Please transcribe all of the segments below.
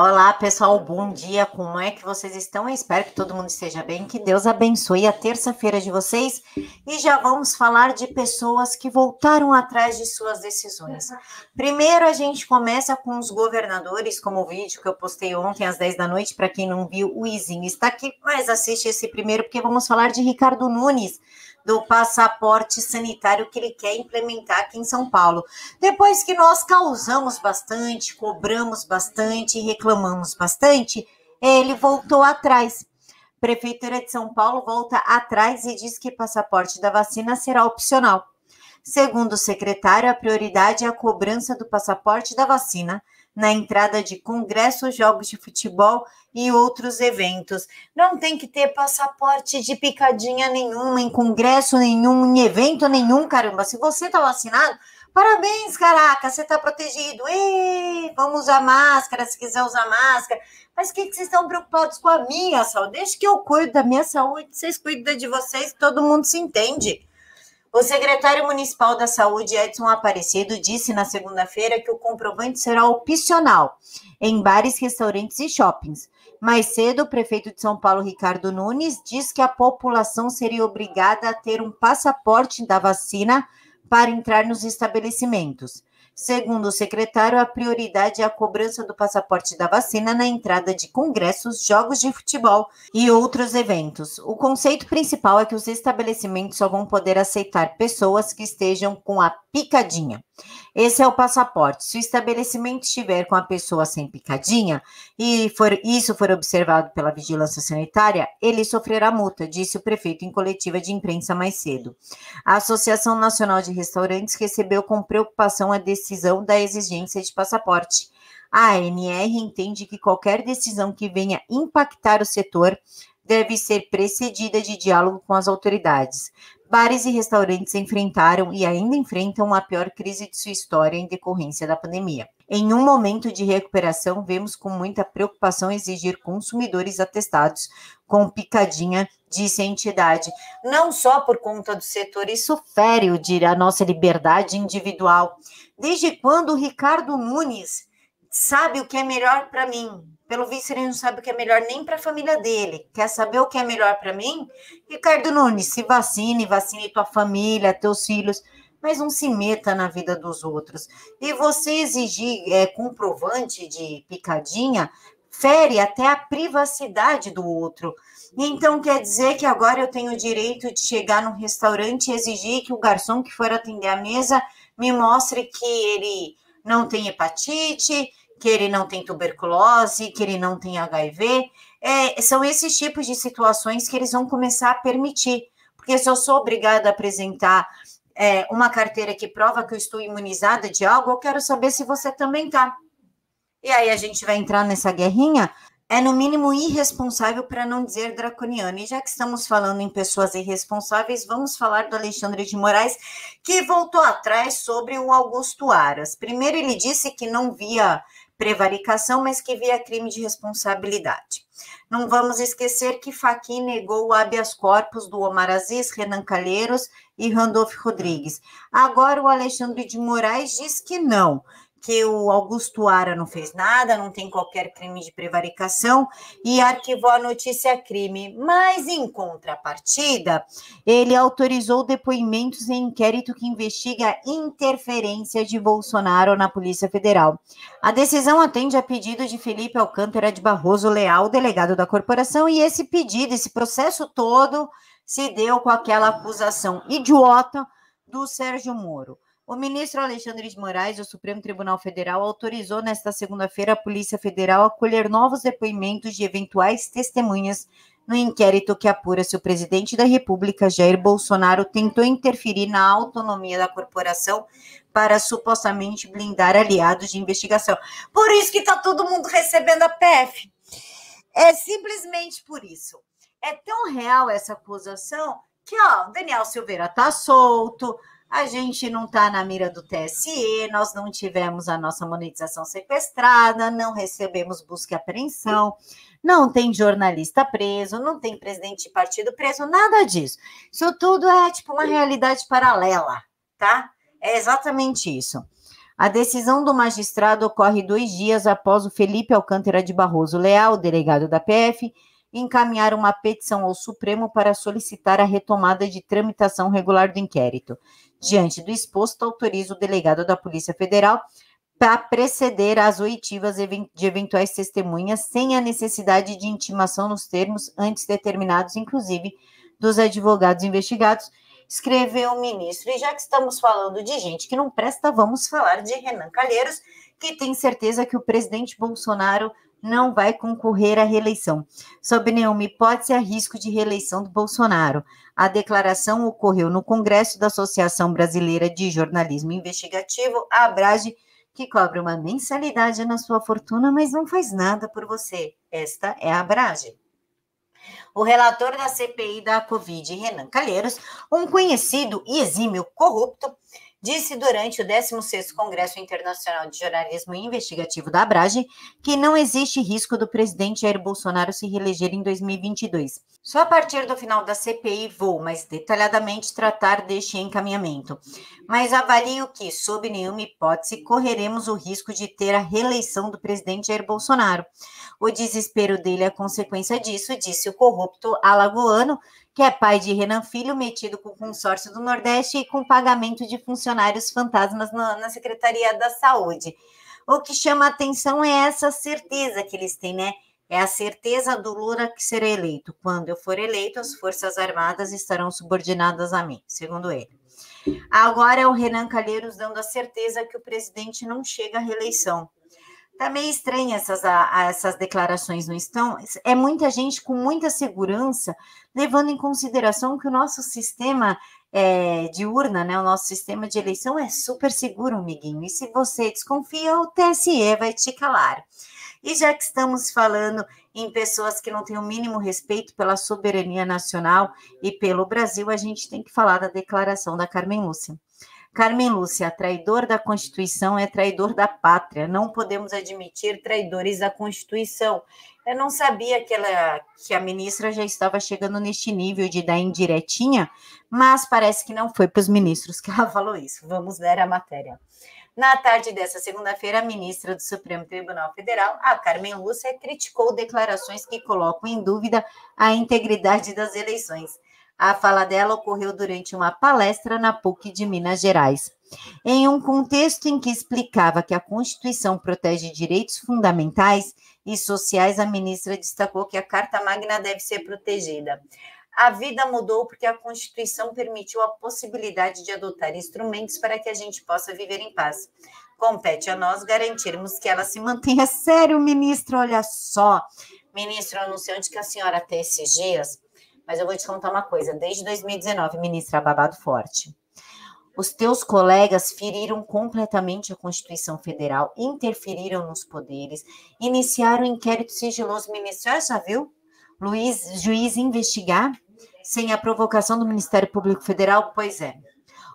Olá, pessoal, bom dia. Como é que vocês estão? Eu espero que todo mundo esteja bem, que Deus abençoe a terça-feira de vocês. E já vamos falar de pessoas que voltaram atrás de suas decisões. Primeiro, a gente começa com os governadores, como o vídeo que eu postei ontem às 10 da noite. Para quem não viu, o Izinho está aqui, mas assiste esse primeiro, porque vamos falar de Ricardo Nunes, do passaporte sanitário que ele quer implementar aqui em São Paulo. Depois que nós causamos bastante, cobramos bastante, reclamamos bastante, ele voltou atrás. Prefeitura de São Paulo volta atrás e diz que passaporte da vacina será opcional. Segundo o secretário, a prioridade é a cobrança do passaporte da vacina na entrada de congressos, jogos de futebol e outros eventos. Não tem que ter passaporte de picadinha nenhuma, em congresso nenhum, em evento nenhum, caramba. Se você está vacinado, parabéns, caraca, você está protegido. Ei, vamos usar máscara, se quiser usar máscara. Mas o que vocês estão preocupados com a minha saúde? Deixa que eu cuido da minha saúde, vocês cuidam de vocês, todo mundo se entende. O secretário municipal da Saúde, Edson Aparecido, disse na segunda-feira que o comprovante será opcional em bares, restaurantes e shoppings. Mais cedo, o prefeito de São Paulo, Ricardo Nunes, diz que a população seria obrigada a ter um passaporte da vacina para entrar nos estabelecimentos. Segundo o secretário, a prioridade é a cobrança do passaporte da vacina na entrada de congressos, jogos de futebol e outros eventos. O conceito principal é que os estabelecimentos só vão poder aceitar pessoas que estejam com a picadinha. Esse é o passaporte. Se o estabelecimento estiver com a pessoa sem picadinha e isso for observado pela vigilância sanitária, ele sofrerá multa, disse o prefeito em coletiva de imprensa mais cedo. A Associação Nacional de Restaurantes recebeu com preocupação a decisão da exigência de passaporte. A ANR entende que qualquer decisão que venha impactar o setor deve ser precedida de diálogo com as autoridades. Bares e restaurantes enfrentaram e ainda enfrentam a pior crise de sua história em decorrência da pandemia. Em um momento de recuperação, vemos com muita preocupação exigir consumidores atestados com picadinha, disse a entidade. Não só por conta do setor, isso fere a nossa liberdade individual. Desde quando o Ricardo Nunes sabe o que é melhor para mim? Pelo visto, ele não sabe o que é melhor nem para a família dele. Quer saber o que é melhor para mim? Ricardo Nunes, se vacine tua família, teus filhos, mas não se meta na vida dos outros. E você exigir comprovante de picadinha fere até a privacidade do outro. Então, quer dizer que agora eu tenho o direito de chegar num restaurante e exigir que o garçom que for atender a mesa me mostre que ele não tem hepatite, que ele não tem tuberculose, que ele não tem HIV. São esses tipos de situações que eles vão começar a permitir. Porque se eu sou obrigada a apresentar uma carteira que prova que eu estou imunizada de algo, eu quero saber se você também está. E aí a gente vai entrar nessa guerrinha, é no mínimo irresponsável, para não dizer draconiano. E já que estamos falando em pessoas irresponsáveis, vamos falar do Alexandre de Moraes, que voltou atrás sobre o Augusto Aras. Primeiro ele disse que não via prevaricação, mas que via crime de responsabilidade. Não vamos esquecer que Fachin negou o habeas corpus do Omar Aziz, Renan Calheiros e Randolfo Rodrigues. Agora o Alexandre de Moraes diz que não, que o Augusto Aras não fez nada, não tem qualquer crime de prevaricação e arquivou a notícia crime. Mas, em contrapartida, ele autorizou depoimentos em inquérito que investiga a interferência de Bolsonaro na Polícia Federal. A decisão atende a pedido de Felipe Alcântara de Barroso Leal, delegado da corporação, e esse pedido, esse processo todo, se deu com aquela acusação idiota do Sérgio Moro. O ministro Alexandre de Moraes, do Supremo Tribunal Federal, autorizou nesta segunda-feira a Polícia Federal a colher novos depoimentos de eventuais testemunhas no inquérito que apura se o presidente da República, Jair Bolsonaro, tentou interferir na autonomia da corporação para supostamente blindar aliados de investigação. Por isso que está todo mundo recebendo a PF. É simplesmente por isso. É tão real essa acusação que, Daniel Silveira está solto, a gente não está na mira do TSE, nós não tivemos a nossa monetização sequestrada, não recebemos busca e apreensão, não tem jornalista preso, não tem presidente de partido preso, nada disso. Isso tudo é tipo uma realidade paralela, tá? É exatamente isso. A decisão do magistrado ocorre 2 dias após o Felipe Alcântara de Barroso Leal, delegado da PF, encaminhar uma petição ao Supremo para solicitar a retomada de tramitação regular do inquérito. Diante do exposto, autoriza o delegado da Polícia Federal para preceder às oitivas de eventuais testemunhas sem a necessidade de intimação nos termos antes determinados, inclusive dos advogados investigados, escreveu o ministro. E já que estamos falando de gente que não presta, vamos falar de Renan Calheiros, que tem certeza que o presidente Bolsonaro não vai concorrer à reeleição. Sob nenhuma hipótese, há risco de reeleição do Bolsonaro. A declaração ocorreu no Congresso da Associação Brasileira de Jornalismo Investigativo, a ABRAGE, que cobra uma mensalidade na sua fortuna, mas não faz nada por você. Esta é a ABRAGE. O relator da CPI da Covid, Renan Calheiros, um conhecido e exímio corrupto, disse durante o 16º Congresso Internacional de Jornalismo Investigativo da ABRAGE que não existe risco do presidente Jair Bolsonaro se reeleger em 2022. Só a partir do final da CPI vou mais detalhadamente tratar deste encaminhamento. Mas avalio que, sob nenhuma hipótese, correremos o risco de ter a reeleição do presidente Jair Bolsonaro. O desespero dele é consequência disso, disse o corrupto alagoano, que é pai de Renan Filho, metido com o consórcio do Nordeste e com pagamento de funcionários fantasmas na Secretaria da Saúde. O que chama a atenção é essa certeza que eles têm, né? É a certeza do Lula que será eleito. Quando eu for eleito, as Forças Armadas estarão subordinadas a mim, segundo ele. Agora é o Renan Calheiros dando a certeza que o presidente não chega à reeleição. Tá meio estranha essas declarações, não estão? É muita gente com muita segurança, levando em consideração que o nosso sistema de urna, né, o nosso sistema de eleição é super seguro, amiguinho. E se você desconfia, o TSE vai te calar. E já que estamos falando em pessoas que não têm o mínimo respeito pela soberania nacional e pelo Brasil, a gente tem que falar da declaração da Carmen Lúcia. Carmen Lúcia, traidor da Constituição é traidor da pátria. Não podemos admitir traidores da Constituição. Eu não sabia que a ministra já estava chegando neste nível de dar indiretinha, mas parece que não foi para os ministros que ela falou isso. Vamos ler a matéria. Na tarde dessa segunda-feira, a ministra do Supremo Tribunal Federal, a Carmen Lúcia, criticou declarações que colocam em dúvida a integridade das eleições. A fala dela ocorreu durante uma palestra na PUC de Minas Gerais. Em um contexto em que explicava que a Constituição protege direitos fundamentais e sociais, a ministra destacou que a Carta Magna deve ser protegida. A vida mudou porque a Constituição permitiu a possibilidade de adotar instrumentos para que a gente possa viver em paz. Compete a nós garantirmos que ela se mantenha. Sério, ministro, olha só. Ministro, eu não sei onde que a senhora tem esses dias, mas eu vou te contar uma coisa. Desde 2019, ministra, babado forte. Os teus colegas feriram completamente a Constituição Federal, interferiram nos poderes, iniciaram inquérito sigiloso. Ministro, já viu? Juiz investigar sem a provocação do Ministério Público Federal? Pois é.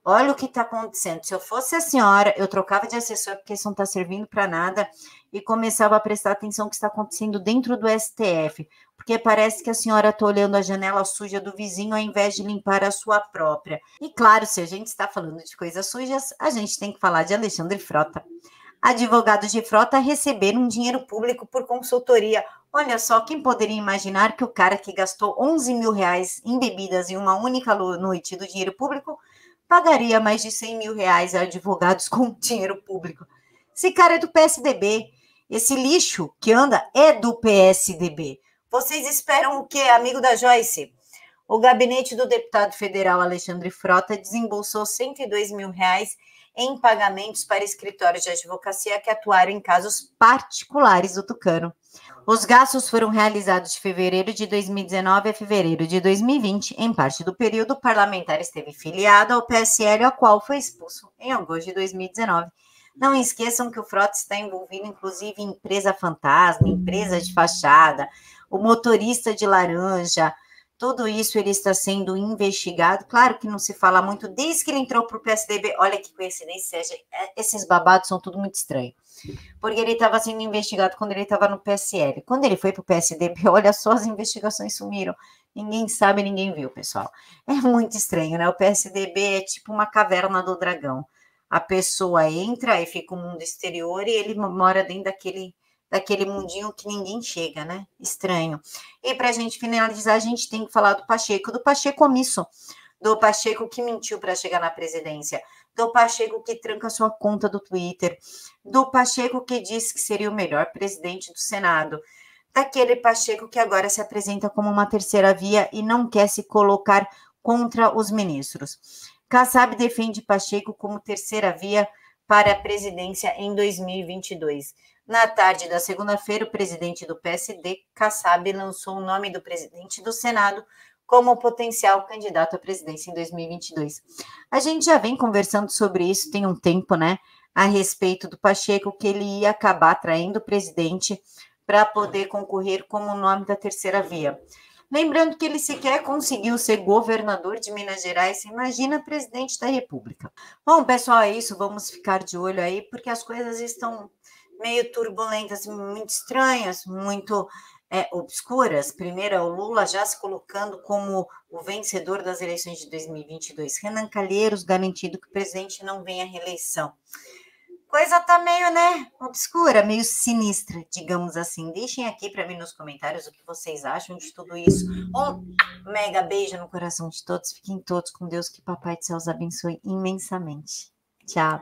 Olha o que está acontecendo. Se eu fosse a senhora, eu trocava de assessor, porque isso não está servindo para nada, e começava a prestar atenção no que está acontecendo dentro do STF, porque parece que a senhora está olhando a janela suja do vizinho ao invés de limpar a sua própria. E claro, se a gente está falando de coisas sujas, a gente tem que falar de Alexandre Frota. Advogados de Frota receberam dinheiro público por consultoria. Olha só, quem poderia imaginar que o cara que gastou 11 mil reais em bebidas em uma única noite do dinheiro público pagaria mais de 100 mil reais a advogados com dinheiro público? Esse cara é do PSDB. Esse lixo que anda é do PSDB. Vocês esperam o quê, amigo da Joyce? O gabinete do deputado federal Alexandre Frota desembolsou 102 mil reais em pagamentos para escritórios de advocacia que atuaram em casos particulares do Tucano. Os gastos foram realizados de fevereiro de 2019 a fevereiro de 2020. Em parte do período, o parlamentar esteve filiado ao PSL, ao qual foi expulso em agosto de 2019. Não esqueçam que o Frota está envolvido, inclusive, em empresa fantasma, empresa de fachada, o motorista de laranja. Tudo isso ele está sendo investigado. Claro que não se fala muito desde que ele entrou para o PSDB. Olha que coincidência, esses babados são tudo muito estranhos. Porque ele estava sendo investigado quando ele estava no PSL. Quando ele foi para o PSDB, olha só, as investigações sumiram. Ninguém sabe, ninguém viu, pessoal. É muito estranho, né? O PSDB é tipo uma caverna do dragão. A pessoa entra e fica o mundo exterior e ele mora dentro daquele mundinho que ninguém chega, né? Estranho. E para a gente finalizar, a gente tem que falar do Pacheco omisso, do Pacheco que mentiu para chegar na presidência, do Pacheco que tranca sua conta do Twitter, do Pacheco que disse que seria o melhor presidente do Senado, daquele Pacheco que agora se apresenta como uma terceira via e não quer se colocar contra os ministros. Kassab defende Pacheco como terceira via para a presidência em 2022. Na tarde da segunda-feira, o presidente do PSD, Kassab, lançou o nome do presidente do Senado como potencial candidato à presidência em 2022. A gente já vem conversando sobre isso tem um tempo, né? A respeito do Pacheco, que ele ia acabar traindo o presidente para poder concorrer como nome da terceira via. Lembrando que ele sequer conseguiu ser governador de Minas Gerais, imagina presidente da República. Bom, pessoal, é isso, vamos ficar de olho aí, porque as coisas estão meio turbulentas, muito estranhas, muito obscuras. Primeiro, é o Lula já se colocando como o vencedor das eleições de 2022. Renan Calheiros garantindo que o presidente não venha à reeleição. Coisa tá meio, né, obscura, meio sinistra, digamos assim. Deixem aqui para mim nos comentários o que vocês acham de tudo isso. Um mega beijo no coração de todos. Fiquem todos com Deus, que Papai do Céu os abençoe imensamente. Tchau.